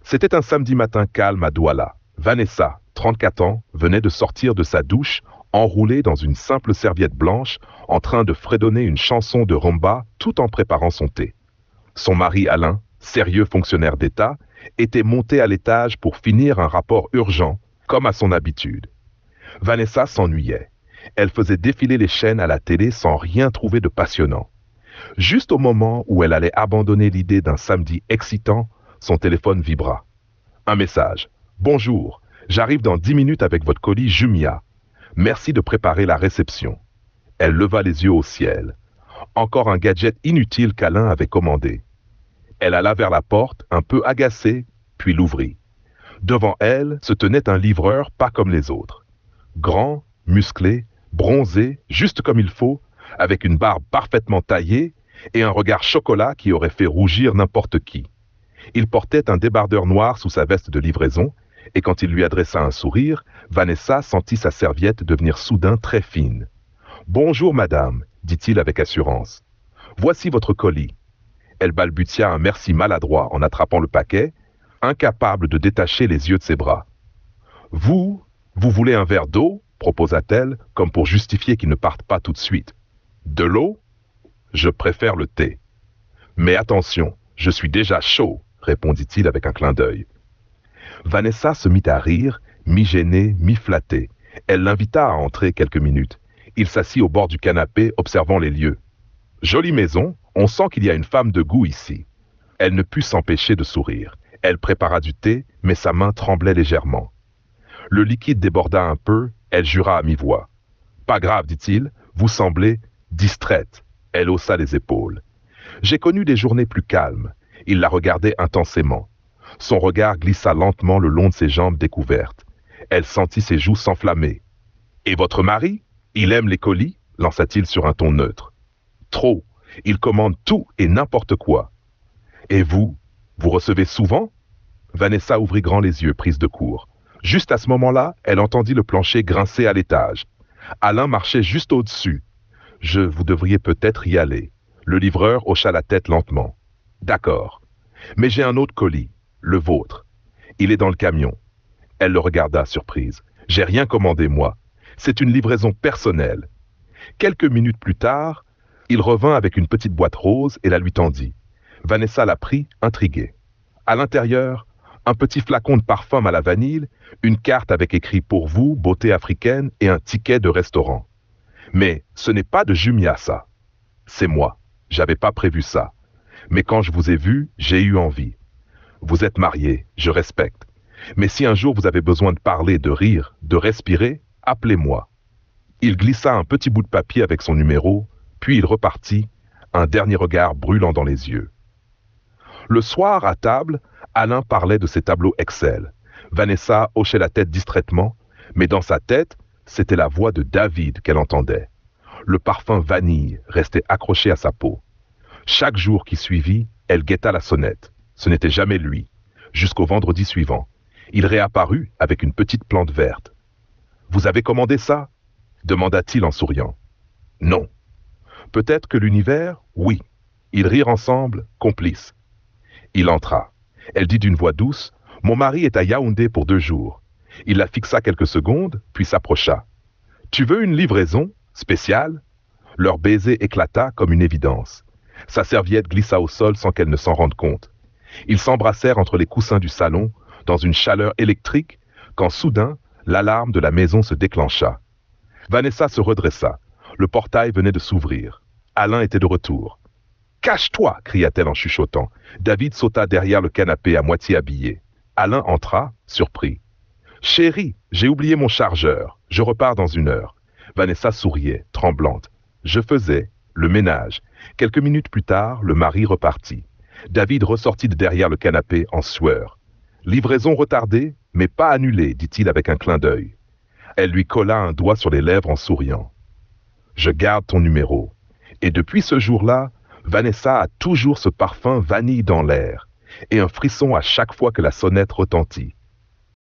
C'était un samedi matin calme à Douala. Vanessa, 34 ans, venait de sortir de sa douche, enroulée dans une simple serviette blanche, en train de fredonner une chanson de rumba tout en préparant son thé. Son mari Alain, sérieux fonctionnaire d'État, était monté à l'étage pour finir un rapport urgent, comme à son habitude. Vanessa s'ennuyait. Elle faisait défiler les chaînes à la télé sans rien trouver de passionnant. Juste au moment où elle allait abandonner l'idée d'un samedi excitant, son téléphone vibra. Un message. Bonjour, j'arrive dans 10 minutes avec votre colis Jumia. Merci de préparer la réception. Elle leva les yeux au ciel. Encore un gadget inutile qu'Alain avait commandé. Elle alla vers la porte, un peu agacée, puis l'ouvrit. Devant elle se tenait un livreur pas comme les autres. Grand, musclé, bronzé, juste comme il faut, avec une barbe parfaitement taillée et un regard chocolat qui aurait fait rougir n'importe qui. Il portait un débardeur noir sous sa veste de livraison, et quand il lui adressa un sourire, Vanessa sentit sa serviette devenir soudain très fine. « Bonjour, madame, » dit-il avec assurance. « Voici votre colis. » Elle balbutia un merci maladroit en attrapant le paquet, incapable de détacher les yeux de ses bras. « Vous voulez un verre d'eau ?» proposa-t-elle, comme pour justifier qu'il ne parte pas tout de suite. « De l'eau ? Je préfère le thé. »« Mais attention, je suis déjà chaud, » répondit-il avec un clin d'œil. Vanessa se mit à rire, mi-gênée, mi-flattée. Elle l'invita à entrer quelques minutes. Il s'assit au bord du canapé, observant les lieux. « Jolie maison, on sent qu'il y a une femme de goût ici. » Elle ne put s'empêcher de sourire. Elle prépara du thé, mais sa main tremblait légèrement. Le liquide déborda un peu, elle jura à mi-voix. « Pas grave, dit-il, vous semblez distraite. » Elle haussa les épaules. « J'ai connu des journées plus calmes. » Il la regardait intensément. Son regard glissa lentement le long de ses jambes découvertes. Elle sentit ses joues s'enflammer. « Et votre mari? Il aime les colis ?» lança-t-il sur un ton neutre. « Trop. Il commande tout et n'importe quoi. »« Et vous recevez souvent ?» Vanessa ouvrit grand les yeux, prise de court. Juste à ce moment-là, elle entendit le plancher grincer à l'étage. Alain marchait juste au-dessus. « Vous devriez peut-être y aller. » Le livreur hocha la tête lentement. « D'accord. Mais j'ai un autre colis, le vôtre. Il est dans le camion. » Elle le regarda, surprise. « J'ai rien commandé, moi. C'est une livraison personnelle. » Quelques minutes plus tard, il revint avec une petite boîte rose et la lui tendit. Vanessa la prit, intriguée. À l'intérieur, un petit flacon de parfum à la vanille, une carte avec écrit « Pour vous, beauté africaine » et un ticket de restaurant. Mais ce n'est pas de Jumia, ça. C'est moi. J'avais pas prévu ça. Mais quand je vous ai vu, j'ai eu envie. Vous êtes marié, je respecte. Mais si un jour vous avez besoin de parler, de rire, de respirer, appelez-moi. Il glissa un petit bout de papier avec son numéro, puis il repartit, un dernier regard brûlant dans les yeux. Le soir, à table, Alain parlait de ses tableaux Excel. Vanessa hochait la tête distraitement, mais dans sa tête, c'était la voix de David qu'elle entendait. Le parfum vanille restait accroché à sa peau. Chaque jour qui suivit, elle guetta la sonnette. Ce n'était jamais lui. Jusqu'au vendredi suivant. Il réapparut avec une petite plante verte. « Vous avez commandé ça ?» demanda-t-il en souriant. « Non. »« Peut-être que l'univers, oui. » Ils rirent ensemble, complices. Il entra. Elle dit d'une voix douce, « Mon mari est à Yaoundé pour 2 jours. » Il la fixa quelques secondes, puis s'approcha. « Tu veux une livraison spéciale ?» Leur baiser éclata comme une évidence. Sa serviette glissa au sol sans qu'elle ne s'en rende compte. Ils s'embrassèrent entre les coussins du salon, dans une chaleur électrique, quand soudain, l'alarme de la maison se déclencha. Vanessa se redressa. Le portail venait de s'ouvrir. Alain était de retour. « Cache-toi » cria-t-elle en chuchotant. David sauta derrière le canapé à moitié habillé. Alain entra, surpris. « Chérie, j'ai oublié mon chargeur. Je repars dans 1 heure. » Vanessa souriait, tremblante. « Je faisais le ménage. » Quelques minutes plus tard, le mari repartit. David ressortit de derrière le canapé en sueur. « Livraison retardée, mais pas annulée, dit-il avec un clin d'œil. Elle lui colla un doigt sur les lèvres en souriant. « Je garde ton numéro. » Et depuis ce jour-là, Vanessa a toujours ce parfum vanille dans l'air, et un frisson à chaque fois que la sonnette retentit.